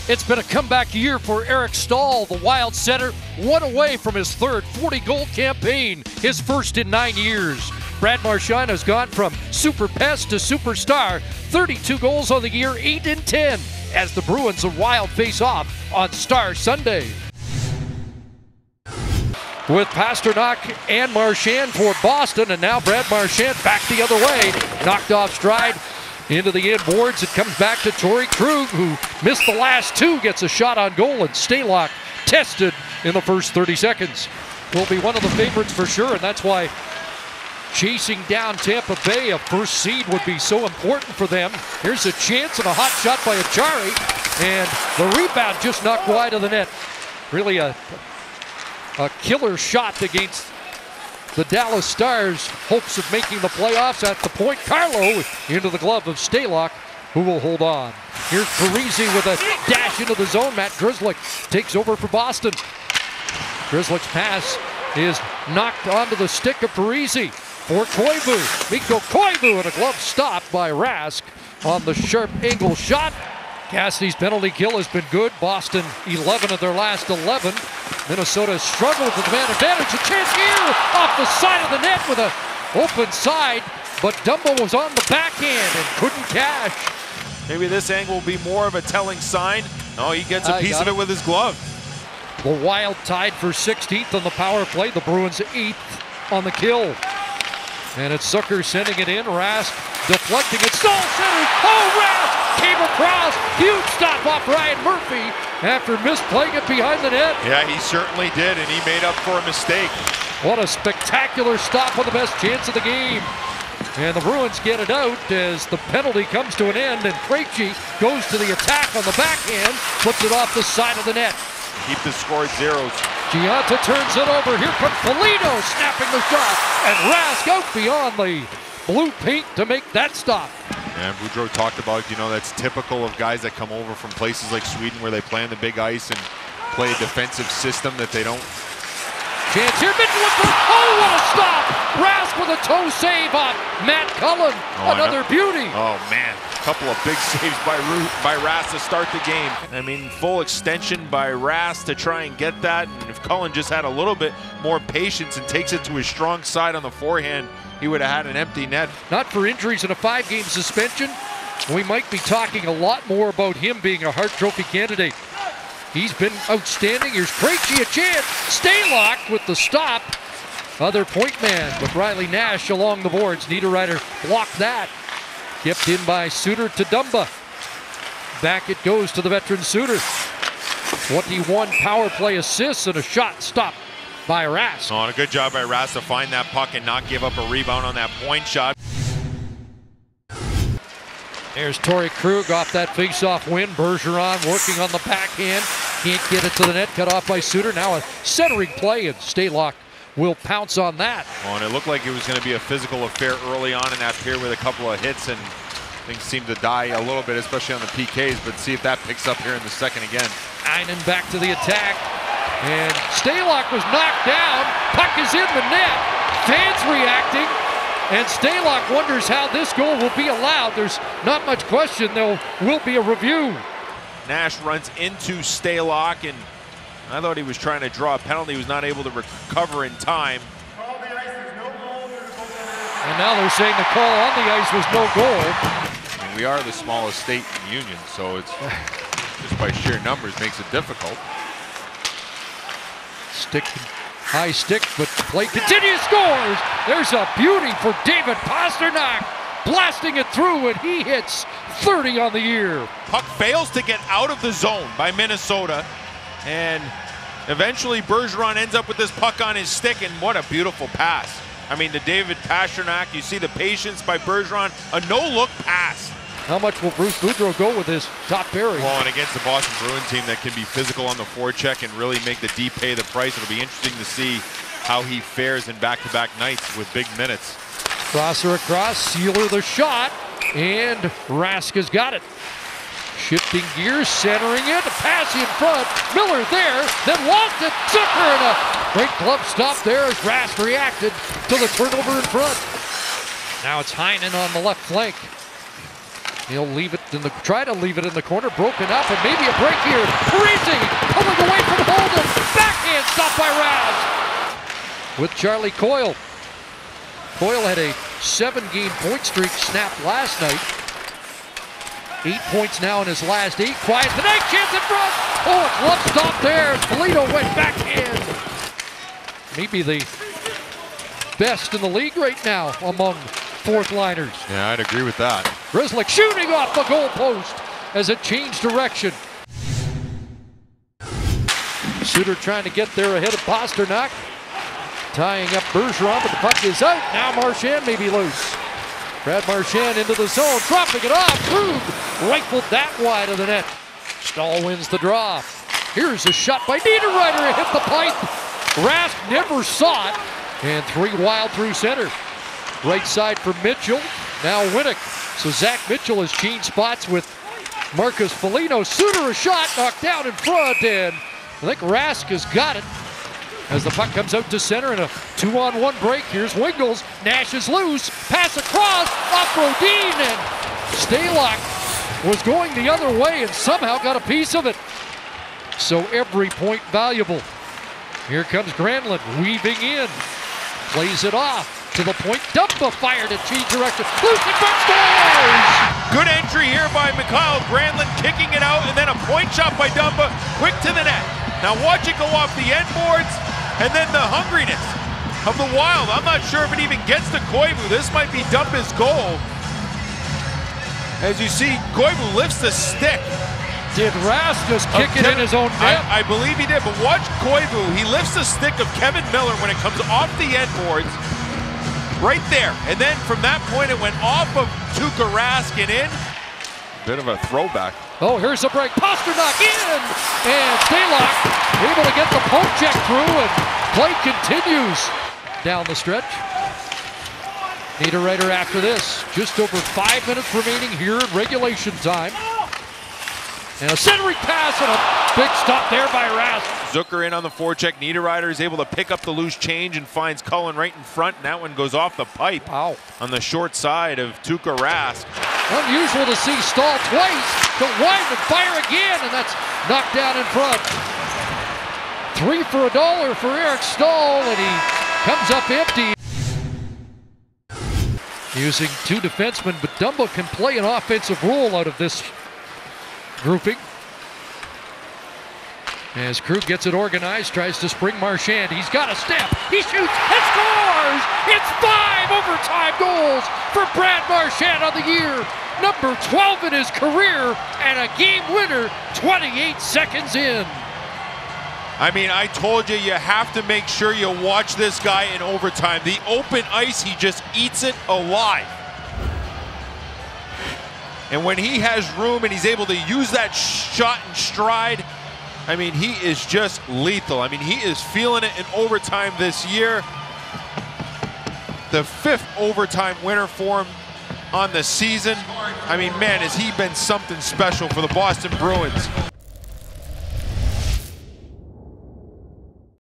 It's been a comeback year for Eric Staal, the Wild center, one away from his third 40-goal campaign, his first in 9 years. Brad Marchand has gone from super pest to superstar, 32 goals on the year, 8 in 10, as the Bruins and Wild face off on Star Sunday. With Pastrnak and Marchand for Boston, and now Brad Marchand back the other way, knocked off stride into the end boards. It comes back to Torey Krug, who missed the last two, gets a shot on goal, and Stalock tested in the first 30 seconds. Will be one of the favorites for sure, and that's why chasing down Tampa Bay, a first seed, would be so important for them. Here's a chance and a hot shot by Achari, and the rebound just knocked wide of the net. Really a killer shot against the Dallas Stars' hopes of making the playoffs. At the point, Carlo into the glove of Stalock, who will hold on. Here's Parise with a dash into the zone. Matt Grzelcyk takes over for Boston. Grzelcyk's pass is knocked onto the stick of Parise for Koivu. Mikko Koivu, and a glove stop by Rask on the sharp angle shot. Cassidy's penalty kill has been good. Boston 11 of their last 11. Minnesota struggled with the man advantage. A chance here off the side of the net with an open side, but Dumba was on the backhand and couldn't cash. Maybe this angle will be more of a telling sign. Oh, he gets a piece of it with his glove. The Wild tied for 16th on the power play. The Bruins 8th on the kill. And it's Zucker sending it in. Rask deflecting it. Staal center. Oh, Rask came across. Huge stop off Ryan Murphy after misplaying it behind the net. Yeah, he certainly did, and he made up for a mistake. What a spectacular stop on the best chance of the game. And the Bruins get it out as the penalty comes to an end, and Krejci goes to the attack on the backhand, puts it off the side of the net. Keep the score at zeros. Gionta turns it over. Here comes Foligno snapping the shot, and Rask out beyond the blue paint to make that stop. And Boudreau talked about, that's typical of guys that come over from places like Sweden where they play on the big ice and play a defensive system that they don't. Chance here, Mitchell with the, oh, what a stop! Rask with a toe save on Matt Cullen. Another beauty. Oh, man. A couple of big saves by Rask to start the game. I mean, full extension by Rask to try and get that. And if Cullen just had a little bit more patience and takes it to his strong side on the forehand, he would have had an empty net. Not for injuries and a 5-game suspension, we might be talking a lot more about him being a Hart Trophy candidate. He's been outstanding. Here's Krejci, a chance. Stalock with the stop. Other point man with Riley Nash along the boards. Niederreiter blocked that. Kept in by Suter to Dumba. Back it goes to the veteran Suter. 21 power play assists and a shot stopped by Rask. Oh, and a good job by Rask to find that puck and not give up a rebound on that point shot. There's Torey Krug off that face-off win. Bergeron working on the backhand. Can't get it to the net. Cut off by Suter. Now a centering play, and Stalock will pounce on that. Oh, and it looked like it was going to be a physical affair early on in that period with a couple of hits, and things seemed to die a little bit, especially on the PKs, but see if that picks up here in the second again. Einen back to the attack, and Stalock was knocked down. Puck is in the net. Fans reacting. And Stalock wonders how this goal will be allowed. There's not much question. There will be a review. Nash runs into Stalock, and I thought he was trying to draw a penalty. He was not able to recover in time. And now they're saying the call on the ice was no goal. I mean, we are the smallest state in the union, so it's just by sheer numbers makes it difficult. High stick, but play continues, scores! There's a beauty for David Pastrnak, blasting it through, and he hits 30 on the year. Puck fails to get out of the zone by Minnesota, and eventually Bergeron ends up with this puck on his stick, and what a beautiful pass. I mean, to David Pastrnak, you see the patience by Bergeron, a no-look pass. How much will Bruce Boudreau go with his top pairing? Well, and against the Boston Bruins team that can be physical on the forecheck and really make the D pay the price, it'll be interesting to see how he fares in back-to-back nights with big minutes. Crosser across, Sealer the shot, and Rask has got it. Shifting gears, centering it, a pass in front, Miller there, then lost it, Zucker, and a great glove stop there as Rask reacted to the turnover in front. Now it's Heinen on the left flank. He'll leave it in the, try to leave it in the corner, broken up, and maybe a break here. Parisi pulling away from Holden. Backhand stop by Raz. With Charlie Coyle. Coyle had a 7-game point streak snapped last night. 8 points now in his last 8. Quiet the night, chance in front. Oh, a glove stop there. Polito went backhand. Maybe the best in the league right now among fourth liners. Yeah, I'd agree with that. Grzelcyk shooting off the goal post as it changed direction. Suter trying to get there ahead of Pastrnak. Tying up Bergeron, but the puck is out. Now Marchand may be loose. Brad Marchand into the zone, dropping it off. Krug rifled that wide of the net. Stahl wins the draw. Here's a shot by Niederreiter. It hit the pipe. Rask never saw it. And 3 wild through center. Right side for Mitchell. Now Winnick. So Zach Mitchell has changed spots with Marcus Foligno. Suter a shot knocked down in front, and I think Rask has got it. As the puck comes out to center in a 2-on-1 break. Here's Wingels. Nash is loose. Pass across. Off Brodin. And Stalock was going the other way and somehow got a piece of it. So every point valuable. Here comes Granlund weaving in. Plays it off to the point. Dumba fired at change direction. Loose in front, scores! Good entry here by Mikael Granlund, kicking it out, and then a point shot by Dumba, quick to the net. Now watch it go off the end boards, and then the hungriness of the Wild. I'm not sure if it even gets to Koivu. This might be Dumba's goal. As you see, Koivu lifts the stick. Did Rask just kick it in his own net? I believe he did, but watch Koivu. He lifts the stick of Kevin Miller when it comes off the end boards. Right there. And then from that point, it went off of Tuukka Rask and in. Bit of a throwback. Oh, here's a break. Pastrnak in! And Stalock able to get the poke check through, and play continues down the stretch. Niederreiter after this. Just over 5 minutes remaining here in regulation time. And a centering pass and a big stop there by Rask. Zucker in on the forecheck. Niederreiter is able to pick up the loose change and finds Cullen right in front. And that one goes off the pipe. Wow. On the short side of Tuukka Rask. Unusual to see Stahl twice. Go wide and fire again, and that's knocked down in front. 3 for $1 for Eric Stahl, and he comes up empty. Using 2 defensemen, but Dumba can play an offensive role out of this grouping. As Krug gets it organized, tries to spring Marchand. He's got a step. He shoots and scores! It's 5 overtime goals for Brad Marchand on the year. Number 12 in his career, and a game winner 28 seconds in. I mean, I told you, you have to make sure you watch this guy in overtime. The open ice, he just eats it alive. And when he has room and he's able to use that shot in stride, I mean, he is just lethal. I mean, he is feeling it in overtime this year. The 5th overtime winner for him on the season. I mean, man, has he been something special for the Boston Bruins.